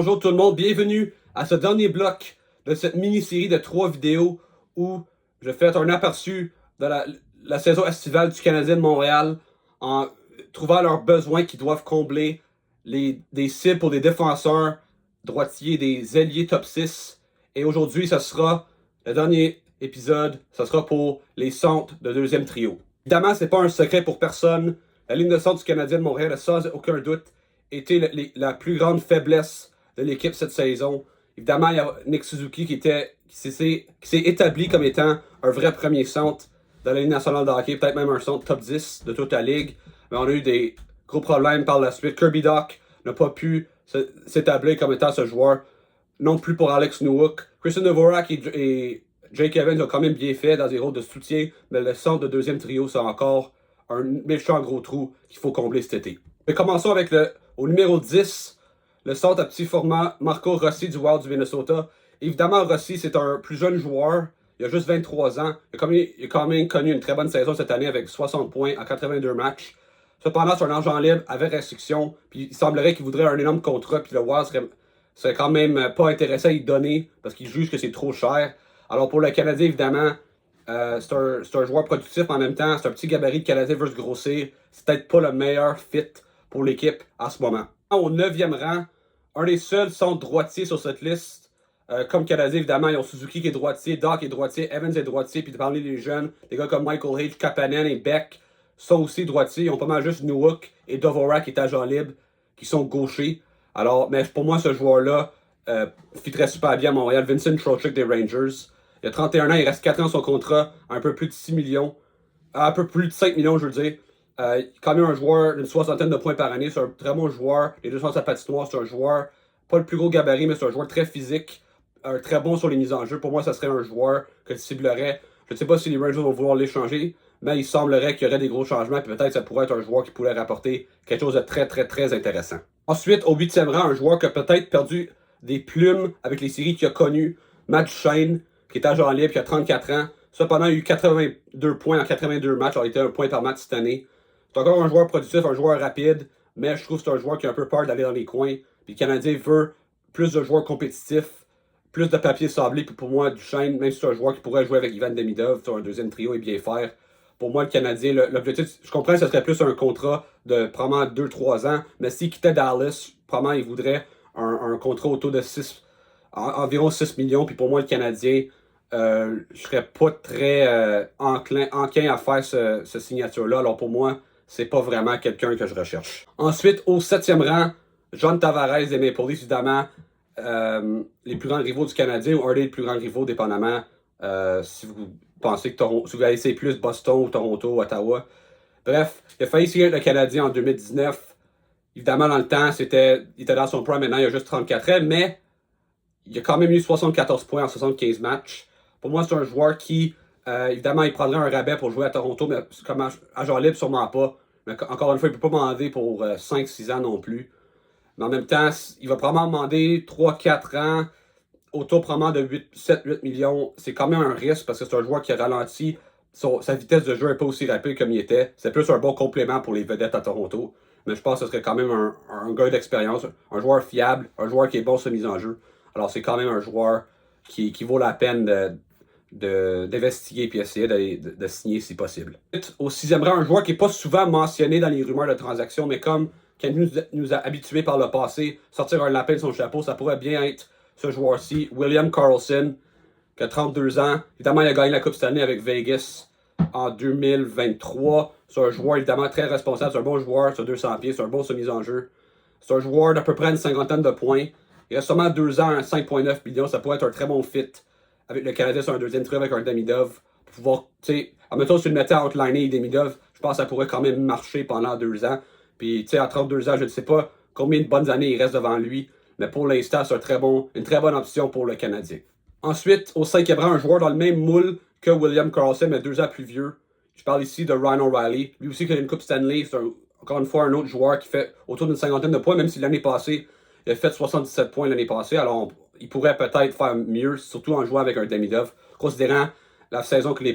Bonjour tout le monde, bienvenue à ce dernier bloc de cette mini-série de 3 vidéos où je fais un aperçu de la saison estivale du Canadien de Montréal en trouvant leurs besoins qui doivent combler des cibles pour des défenseurs droitiers, des ailiers top 6. Et aujourd'hui, ce sera le dernier épisode, ce sera pour les centres de deuxième trio. Évidemment, c'est pas un secret pour personne. La ligne de centre du Canadien de Montréal a sans aucun doute été la plus grande faiblesse de l'équipe cette saison. Évidemment, il y a Nick Suzuki qui s'est établi comme étant un vrai premier centre de la Ligue nationale de hockey, peut-être même un centre top 10 de toute la Ligue. Mais on a eu des gros problèmes par la suite. Kirby Dach n'a pas pu s'établir comme étant ce joueur. Non plus pour Alex Nowak. Christian Dvorak et Jake Evans ont quand même bien fait dans des rôles de soutien, mais le centre de deuxième trio, c'est encore un méchant gros trou qu'il faut combler cet été. Mais commençons avec au numéro 10, le centre à petit format, Marco Rossi du Wild du Minnesota. Évidemment, Rossi, c'est un plus jeune joueur. Il a juste 23 ans. Il a quand même connu une très bonne saison cette année avec 60 points en 82 matchs. Cependant, c'est un agent libre avec restriction. Puis il semblerait qu'il voudrait un énorme contrat. Puis le Wild serait quand même pas intéressé à y donner parce qu'il juge que c'est trop cher. Alors pour le Canadien, évidemment, c'est un joueur productif en même temps. C'est un petit gabarit. Le Canadien veut se grossir. C'est peut-être pas le meilleur fit pour l'équipe à ce moment. Au 9e rang, un des seuls centres droitiers sur cette liste. Comme Canadien, évidemment, ils ont Suzuki qui est droitier, Dach est droitier, Evans est droitier, puis de parler des jeunes, des gars comme Michael Hage, Kapanen et Beck sont aussi droitiers. Ils ont pas mal juste Nowak et Dvorak qui est agent libre, qui sont gauchers. Alors, mais pour moi, ce joueur-là fitterait super bien à Montréal. Vincent Trocheck des Rangers. Il a 31 ans, il reste 4 ans son contrat, un peu plus de 6 millions. Un peu plus de 5 millions, je veux dire. Quand même un joueur d'une 60aine de points par année, c'est un très bon joueur. Les deux sont sa patinoire, c'est un joueur, pas le plus gros gabarit, mais c'est un joueur très physique, très bon sur les mises en jeu. Pour moi, ça serait un joueur que tu ciblerais. Je ne sais pas si les Rangers vont vouloir l'échanger, mais il semblerait qu'il y aurait des gros changements, puis peut-être ça pourrait être un joueur qui pourrait rapporter quelque chose de très, très, très intéressant. Ensuite, au 8e rang, un joueur qui a peut-être perdu des plumes avec les séries qu'il a connues, Matt Duchene, qui est agent libre, qui a 34 ans. Cependant, il a eu 82 points en 82 matchs, alors il était un point par match cette année. C'est encore un joueur productif, un joueur rapide, mais je trouve que c'est un joueur qui a un peu peur d'aller dans les coins. Puis le Canadien veut plus de joueurs compétitifs, plus de papier sablé. Puis pour moi, Duchene, même si c'est un joueur qui pourrait jouer avec Ivan Demidov sur un deuxième trio et bien faire, pour moi, le Canadien, l'objectif, je comprends que ce serait plus un contrat de probablement 2-3 ans, mais s'il quittait Dallas, probablement il voudrait un contrat autour de environ 6 millions. Puis pour moi, le Canadien, je serais pas très enclin à faire ce signature-là. Alors pour moi, c'est pas vraiment quelqu'un que je recherche. Ensuite, au 7e rang, John Tavares des Maple Leafs, évidemment, les plus grands rivaux du Canadien ou un des plus grands rivaux, dépendamment si vous pensez que si vous allez plus Boston, ou Toronto, ou Ottawa. Bref, il a failli signer avec le Canadien en 2019. Évidemment, dans le temps, il était dans son prime, maintenant il a juste 34 ans, mais il a quand même eu 74 points en 75 matchs. Pour moi, c'est un joueur qui, évidemment, il prendrait un rabais pour jouer à Toronto, mais comme agent libre, sûrement pas. Mais encore une fois, il ne peut pas demander pour 5-6 ans non plus. Mais en même temps, il va probablement demander 3-4 ans, autour probablement de 7-8 millions. C'est quand même un risque parce que c'est un joueur qui a ralenti. Sa vitesse de jeu n'est pas aussi rapide comme il était. C'est plus un bon complément pour les vedettes à Toronto. Mais je pense que ce serait quand même un gars d'expérience, un joueur fiable, un joueur qui est bon sur mise en jeu. Alors c'est quand même un joueur qui vaut la peine d'investiguer et essayer de signer si possible. Au 6e rang, un joueur qui n'est pas souvent mentionné dans les rumeurs de transactions, mais comme qui nous a habitués par le passé, sortir un lapin de son chapeau, ça pourrait bien être ce joueur-ci, William Karlsson, qui a 32 ans. Évidemment, il a gagné la Coupe Stanley avec Vegas en 2023. C'est un joueur évidemment très responsable, c'est un bon joueur sur 200 pieds, c'est un bon mise en jeu. C'est un joueur d'à peu près une 50aine de points. Il reste seulement 2 ans à 5,9 millions. Ça pourrait être un très bon fit avec le Canadien sur un deuxième trio avec un Demidov. Pour pouvoir, tu sais, en même temps, si tu le mettais à outliner Demidov, je pense que ça pourrait quand même marcher pendant 2 ans. Puis, tu sais, à 32 ans, je ne sais pas combien de bonnes années il reste devant lui. Mais pour l'instant, c'est une très bonne option pour le Canadien. Ensuite, au 5e rang, un joueur dans le même moule que William Karlsson, mais 2 ans plus vieux. Je parle ici de Ryan O'Reilly. Lui aussi qui a une Coupe Stanley. C'est encore une fois un autre joueur qui fait autour d'une 50aine de points, même si l'année passée, il a fait 77 points l'année passée. Alors, il pourrait peut-être faire mieux, surtout en jouant avec un Demidov, considérant la saison que les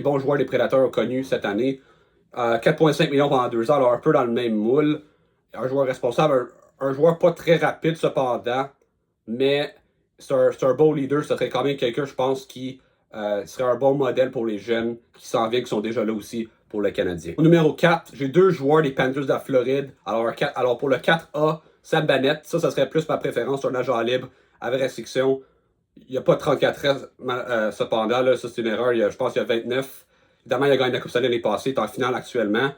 bons joueurs des Prédateurs ont connue cette année. 4,5 millions pendant 2 ans, alors un peu dans le même moule. Un joueur responsable, un joueur pas très rapide cependant, mais c'est un bon leader. Ce serait quand même quelqu'un, je pense, qui serait un bon modèle pour les jeunes qui s'en viennent, qui sont déjà là aussi pour le Canadien. Au numéro 4, j'ai deux joueurs des Panthers de la Floride. Alors pour le 4A, Sam Bennett, ça serait plus ma préférence, un agent libre avec restriction. Il n'y a pas 34 ans, cependant, là, ça c'est une erreur. Je pense qu'il y a 29. Évidemment, il a gagné la Coupe Stanley l'année passée, il est en finale actuellement.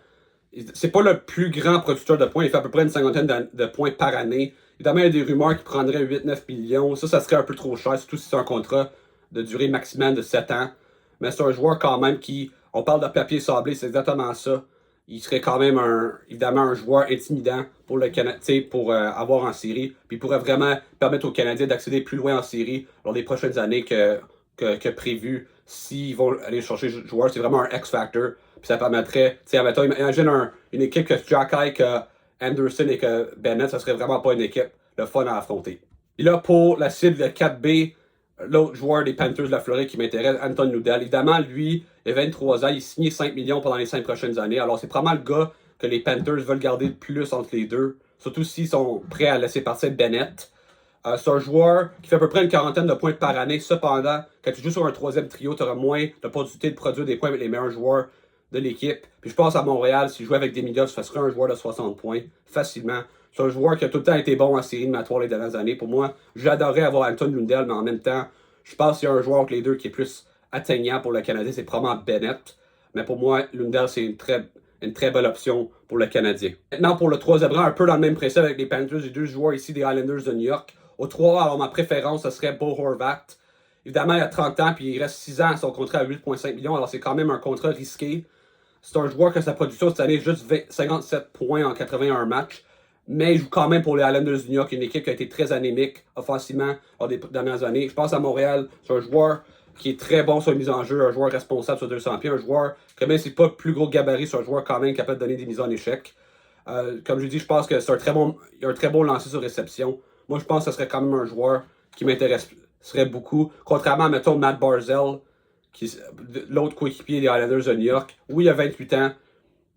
C'est pas le plus grand producteur de points, il fait à peu près une cinquantaine de points par année. Évidemment, il y a des rumeurs qui prendraient 8-9 millions. Ça serait un peu trop cher, surtout si c'est un contrat de durée maximale de 7 ans. Mais c'est un joueur quand même qui, on parle de papier sablé, c'est exactement ça. Il serait quand même évidemment un joueur intimidant pour le Canadien, pour avoir en série. Puis il pourrait vraiment permettre aux Canadiens d'accéder plus loin en série lors des prochaines années que prévu. S'ils vont aller chercher ce joueur, c'est vraiment un X-Factor. Puis ça permettrait, tu sais, imagine une équipe que Jack High, que Anderson et que Bennett, ça serait vraiment pas une équipe le fun à affronter. Et là, pour la cible de 4B, l'autre joueur des Panthers de la Floride qui m'intéresse, Anton Lundell. Évidemment, lui, il a 23 ans, il a signé 5 millions pendant les 5 prochaines années. Alors, c'est probablement le gars que les Panthers veulent garder le plus entre les deux, surtout s'ils sont prêts à laisser partir Bennett. C'est un joueur qui fait à peu près une quarantaine de points par année. Cependant, quand tu joues sur un troisième trio, tu auras moins de possibilité de produire des points avec les meilleurs joueurs de l'équipe. Puis je pense à Montréal, s'il jouait avec Demidov, ça serait un joueur de 60 points, facilement. C'est un joueur qui a tout le temps été bon en série éliminatoire les dernières années. Pour moi, j'adorerais avoir Anton Lundell, mais en même temps, je pense qu'il y a un joueur entre les deux qui est plus atteignant pour le Canadien, c'est probablement Bennett. Mais pour moi, Lundell, c'est une très belle option pour le Canadien. Maintenant, pour le troisième rang, un peu dans le même principe avec les Panthers, j'ai deux joueurs ici des Islanders de New York. Au 3, alors ma préférence, ce serait Bo Horvat. Évidemment, il a 30 ans, puis il reste 6 ans à son contrat à 8,5 millions, alors c'est quand même un contrat risqué. C'est un joueur que sa production cette année est juste 57 points en 81 matchs. Mais il joue quand même pour les Islanders de New York, une équipe qui a été très anémique offensivement lors des dernières années. Je pense à Montréal, c'est un joueur qui est très bon sur la mise en jeu, un joueur responsable sur 200 pieds, un joueur, comme même si c'est pas le plus gros gabarit, c'est un joueur quand même capable de donner des mises en échec. Comme je dis, je pense que c'est il a un très bon lancer sur réception. Moi, je pense que ce serait quand même un joueur qui m'intéresserait beaucoup. Contrairement, mettons, Matt Barzell, l'autre coéquipier des Islanders de New York. Oui, il a 28 ans,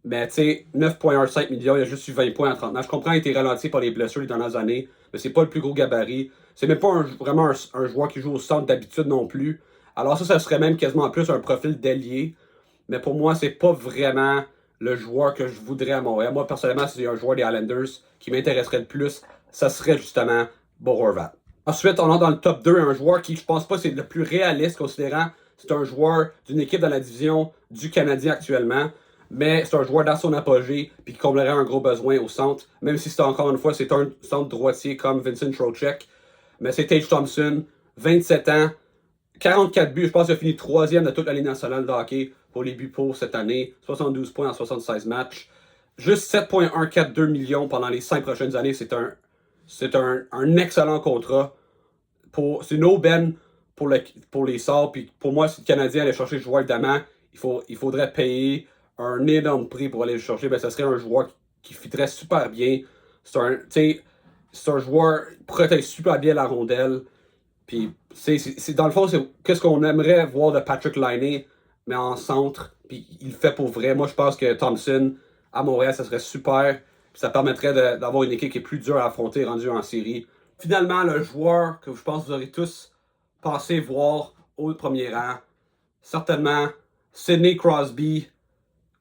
mais tu sais, 9,15 millions, il a juste eu 20 points en 30 matchs. Je comprends qu'il a été ralenti par les blessures les dernières années, mais c'est pas le plus gros gabarit. C'est même pas vraiment un joueur qui joue au centre d'habitude non plus. Alors ça serait même quasiment plus un profil d'ailier. Mais pour moi, c'est pas vraiment le joueur que je voudrais à Montréal. Moi, personnellement, c'est un joueur des Islanders qui m'intéresserait le plus. Ça serait justement Bo Horvat. Ensuite, on entre dans le top 2, un joueur qui, je pense pas, c'est le plus réaliste, considérant c'est un joueur d'une équipe dans la division du Canadien actuellement. Mais c'est un joueur dans son apogée, puis qui comblerait un gros besoin au centre. Même si c'est encore une fois, c'est un centre droitier comme Vincent Trocheck. Mais c'est Tage Thompson, 27 ans, 44 buts. Je pense qu'il a fini troisième de toute la Ligue nationale de hockey pour les buts pour cette année. 72 points en 76 matchs. Juste 7,142 millions pendant les 5 prochaines années. C'est un excellent contrat. C'est une aubaine pour les Sabres. Puis pour moi, si le Canadien allait chercher le joueur, évidemment, il faudrait payer un énorme prix pour aller le chercher. Ben, ça serait un joueur qui fitterait super bien. C'est un joueur qui protège super bien la rondelle. Puis, dans le fond, c'est qu'est-ce qu'on aimerait voir de Patrick Laine, mais en centre. Puis, il le fait pour vrai. Moi, je pense que Thompson, à Montréal, ça serait super. Puis, ça permettrait d'avoir une équipe qui est plus dure à affronter, rendue en série. Finalement, le joueur que je pense que vous aurez tous pensé voir au premier rang, certainement Sidney Crosby.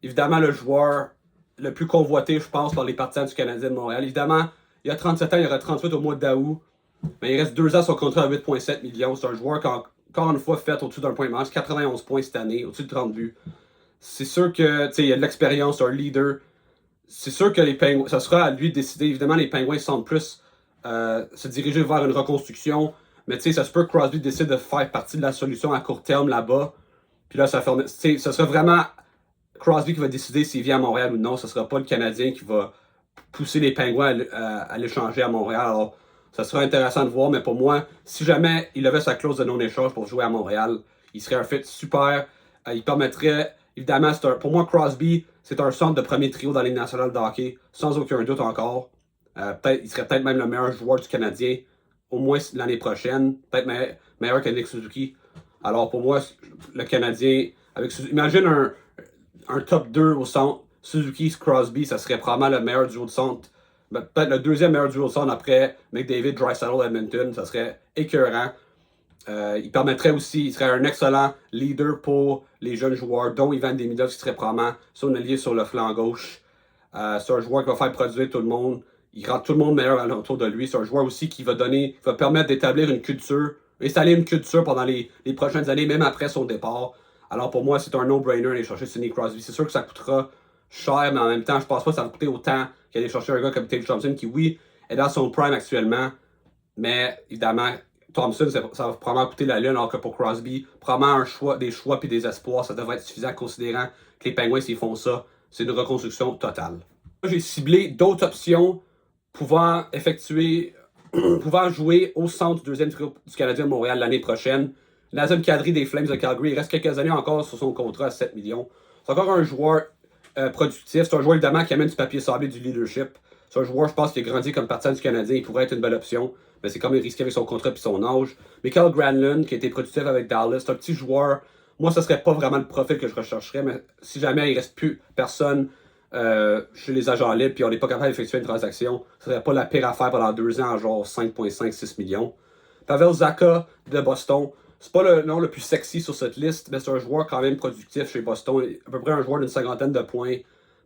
Évidemment, le joueur le plus convoité, je pense, par les partisans du Canadien de Montréal. Évidemment, il a 37 ans, il aura 38 au mois d'août. Mais il reste 2 ans sur contrat à 8,7 millions. C'est un joueur qui a encore une fois fait au-dessus d'un point de match, 91 points cette année, au-dessus de 30 buts. C'est sûr que il a de l'expérience, c'est un leader. C'est sûr que les Pingouins, ça sera à lui de décider. Évidemment, les Pingouins semblent plus se diriger vers une reconstruction. Mais ça se peut que Crosby décide de faire partie de la solution à court terme là-bas. Puis là, ça sera vraiment Crosby qui va décider s'il vient à Montréal ou non. Ce ne sera pas le Canadien qui va pousser les Pingouins à l'échanger à Montréal. Alors, ça serait intéressant de voir, mais pour moi, si jamais il avait sa clause de non-échange pour jouer à Montréal, il serait un fit super. Il permettrait, évidemment, pour moi, Crosby, c'est un centre de premier trio dans la Ligue nationale de hockey, sans aucun doute encore. Il serait peut-être même le meilleur joueur du Canadien, au moins l'année prochaine, peut-être meilleur que Nick Suzuki. Alors pour moi, le Canadien, imagine un top 2 au centre, Suzuki, Crosby, ça serait probablement le meilleur duo de centre peut-être le deuxième meilleur duo de centre après McDavid, Draisaitl, Edmonton. Ça serait écœurant. Il permettrait aussi, il serait un excellent leader pour les jeunes joueurs, dont Ivan Demidov, qui serait probablement son allié sur le flanc gauche. C'est un joueur qui va faire produire tout le monde. Il rend tout le monde meilleur autour de lui. C'est un joueur aussi qui va permettre d'établir une culture, installer une culture pendant les prochaines années, même après son départ. Alors pour moi, c'est un no-brainer d'aller chercher Sidney Crosby. C'est sûr que ça coûtera cher, mais en même temps, je pense pas que ça va coûter autant qu'aller chercher un gars comme Tage Thompson, qui, oui, est dans son prime actuellement, mais évidemment, Thompson, ça va probablement coûter la lune, alors que pour Crosby, probablement des choix puis des espoirs, ça devrait être suffisant considérant que les Penguins, s'ils font ça, c'est une reconstruction totale. J'ai ciblé d'autres options pouvant jouer au centre du deuxième trio du Canadien de Montréal l'année prochaine. Nazem Kadri des Flames de Calgary, il reste quelques années encore sur son contrat à 7 millions. C'est encore un joueur productif, c'est un joueur évidemment qui amène du papier sablé, du leadership. C'est un joueur, je pense, qui a grandi comme partisan du Canadien, il pourrait être une belle option, mais c'est quand même risqué avec son contrat et son âge. Michael Granlund, qui a été productif avec Dallas, c'est un petit joueur. Moi, ce serait pas vraiment le profil que je rechercherais, mais si jamais il reste plus personne chez les agents libres, puis on n'est pas capable d'effectuer une transaction, ce serait pas la pire affaire pendant 2 ans, genre 5,5-6 millions. Pavel Zacha de Boston, c'est pas le nom le plus sexy sur cette liste, mais c'est un joueur quand même productif chez Boston, à peu près un joueur d'une 50aine de points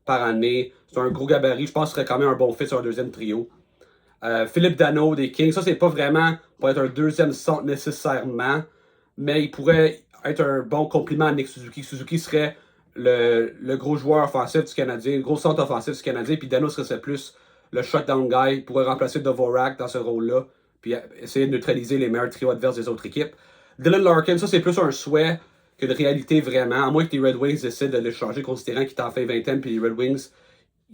par année. C'est un gros gabarit, je pense que ce serait quand même un bon fit sur un deuxième trio. Philippe Danault des Kings, ça c'est pas vraiment pour être un deuxième centre nécessairement, mais il pourrait être un bon compliment à Nick Suzuki. Suzuki serait le gros joueur offensif du Canadien, le gros centre offensif du Canadien, puis Danault serait plus le shutdown guy, il pourrait remplacer Dvorak dans ce rôle-là, puis essayer de neutraliser les meilleurs trios adverses des autres équipes. Dylan Larkin, ça c'est plus un souhait que de réalité vraiment, à moins que les Red Wings décident de l'échanger considérant qu'il est en fin vingtaine, puis les Red Wings,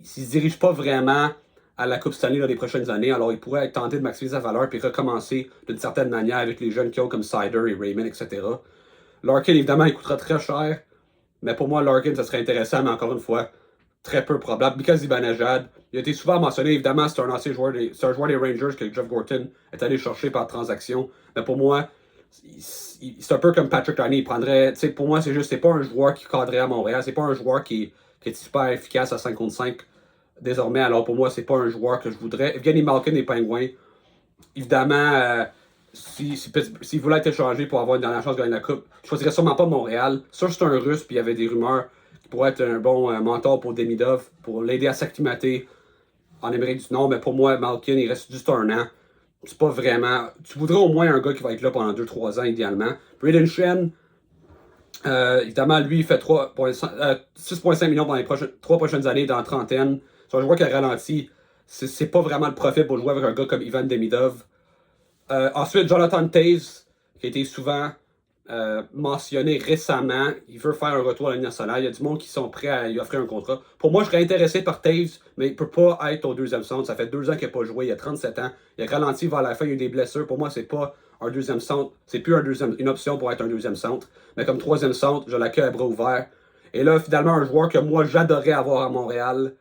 s'ils ne se dirigent pas vraiment à la Coupe Stanley dans les prochaines années, alors il pourrait être tenté de maximiser sa valeur puis recommencer d'une certaine manière avec les jeunes qui ont comme Sider et Raymond, etc. Larkin, évidemment, il coûtera très cher, mais pour moi, Larkin, ça serait intéressant, mais encore une fois, très peu probable. Mika Zibanejad, il a été souvent mentionné, évidemment, c'est un ancien joueur c'est un joueur des Rangers que Jeff Gorton est allé chercher par transaction, mais pour moi, c'est un peu comme Patrick Laine, il prendrait, tu sais, pour moi, c'est pas un joueur qui cadrait à Montréal, c'est pas un joueur qui est super efficace à 5 contre 5 désormais, alors pour moi, c'est pas un joueur que je voudrais. Evgeny Malkin des Penguins, évidemment, s'il voulait être échangé pour avoir une dernière chance de gagner la Coupe, je choisirais sûrement pas Montréal. Ça, c'est un Russe, puis il y avait des rumeurs qui pourrait être un bon mentor pour Demidov, pour l'aider à s'acclimater en Amérique du Nord, mais pour moi, Malkin, il reste juste un an. C'est pas vraiment. Tu voudrais au moins un gars qui va être là pendant 2-3 ans, idéalement. Brayden Schenn, évidemment, lui, il fait 6,5 millions dans les 3 prochaines années dans la trentaine. C'est un joueur qui a ralenti. C'est pas vraiment le profil pour jouer avec un gars comme Ivan Demidov. Ensuite, Jonathan Toews, qui a été souvent mentionné récemment. Il veut faire un retour à la nationale. Il y a du monde qui sont prêts à lui offrir un contrat. Pour moi, je serais intéressé par Toews, mais il ne peut pas être au deuxième centre. Ça fait 2 ans qu'il n'a pas joué. Il a 37 ans. Il a ralenti vers la fin. Il y a eu des blessures. Pour moi, c'est pas un deuxième centre. C'est plus une option pour être un deuxième centre. Mais comme troisième centre, je l'accueille à bras ouverts. Et là, finalement, un joueur que moi, j'adorais avoir à Montréal.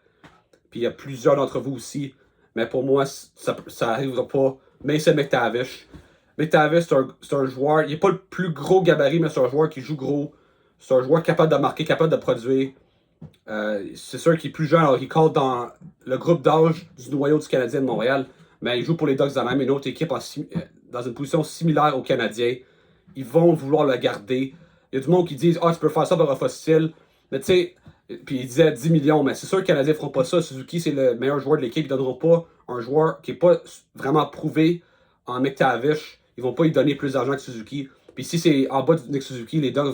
Puis il y a plusieurs d'entre vous aussi. Mais pour moi, ça n'arrivera pas. Mason McTavish. McTavish, c'est un joueur, il n'est pas le plus gros gabarit, mais c'est un joueur qui joue gros. C'est un joueur capable de marquer, capable de produire. C'est sûr qu'il est plus jeune, alors il compte dans le groupe d'âge du noyau du Canadien de Montréal, mais il joue pour les Ducks d'Anaheim, une autre équipe dans une position similaire aux Canadiens. Ils vont vouloir le garder. Il y a du monde qui dit « Ah, tu peux faire ça par un fossile. » Mais tu sais, puis il disait 10 millions, mais c'est sûr que les Canadiens ne feront pas ça. Suzuki, c'est le meilleur joueur de l'équipe. Ils ne donneront pas un joueur qui n'est pas vraiment prouvé en McTavish. Ils vont pas lui donner plus d'argent que Suzuki. Puis si c'est en bas de Nick Suzuki, les Ducks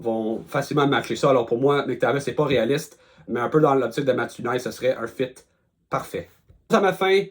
vont facilement matcher ça. Alors pour moi, McTavish, c'est pas réaliste, mais un peu dans l'optique de Mathunaï, ce serait un fit parfait. Ça m'a fin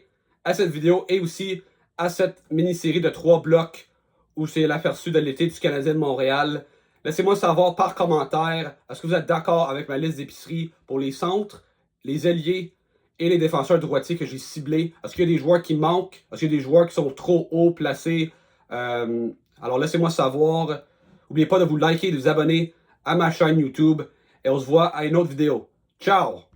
à cette vidéo et aussi à cette mini-série de 3 blocs où c'est l'aperçu de l'été du Canadien de Montréal. Laissez-moi savoir par commentaire, est-ce que vous êtes d'accord avec ma liste d'épicerie pour les centres, les ailiers et les défenseurs droitiers que j'ai ciblés? Est-ce qu'il y a des joueurs qui manquent? Est-ce qu'il y a des joueurs qui sont trop haut placés? Alors laissez-moi savoir. N'oubliez pas de vous liker et de vous abonner à ma chaîne YouTube. Et on se voit à une autre vidéo. Ciao!